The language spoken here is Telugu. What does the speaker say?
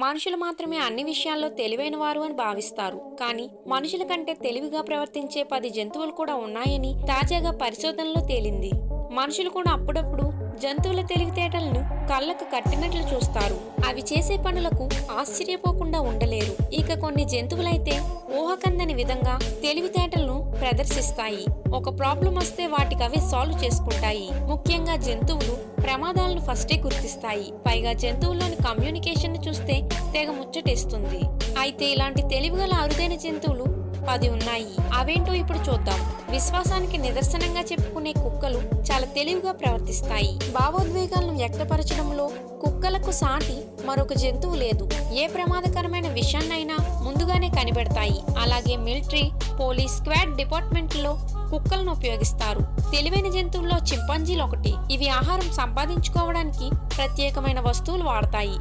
మనుషులు మాత్రమే అన్ని విషయాల్లో తెలివైన వారు అని భావిస్తారు. కానీ మనుషుల కంటే తెలివిగా ప్రవర్తించే 10 జంతువులు కూడా ఉన్నాయని తాజాగా పరిశోధనలో తేలింది. మనుషులు కూడా అప్పుడప్పుడు జంతువుల తెలివితేటలను కళ్ళకు కట్టినట్లు చూస్తారు. అవి చేసే పనులకు ఆశ్చర్యపోకుండా ఉండలేరు. ఇక కొన్ని జంతువులైతే ఊహకందని విధంగా తెలివితేటలను ప్రదర్శిస్తాయి. ఒక ప్రాబ్లం వస్తే వాటికవే సాల్వ్ చేసుకుంటాయి. ముఖ్యంగా జంతువులు ప్రమాదాలను ఫస్టే గుర్తిస్తాయి. పైగా జంతువుల్లోని కమ్యూనికేషన్ చూస్తే తెగ ముచ్చటేస్తుంది. అయితే ఇలాంటి తెలివిగల అరుదైన జంతువులు 10 ఉన్నాయి. అవేంటో ఇప్పుడు చూద్దాం. విశ్వాసానికి నిదర్శనంగా చెప్పుకునే కుక్కలు చాలా తెలివిగా ప్రవర్తిస్తాయి. భావోద్వేగాలను వ్యక్తపరచడంలో కుక్కలకు సాటి మరొక జంతువు లేదు. ఏ ప్రమాదకరమైన విషయాన్నైనా ముందుగానే కనిపెడతాయి. అలాగే మిలిటరీ, పోలీస్, స్క్వాడ్ డిపార్ట్మెంట్లో కుక్కలను ఉపయోగిస్తారు. తెలివైన జంతువుల్లో చింపాంజీలు ఒకటి. ఇవి ఆహారం సంపాదించుకోవడానికి ప్రత్యేకమైన వస్తువులు వాడతాయి.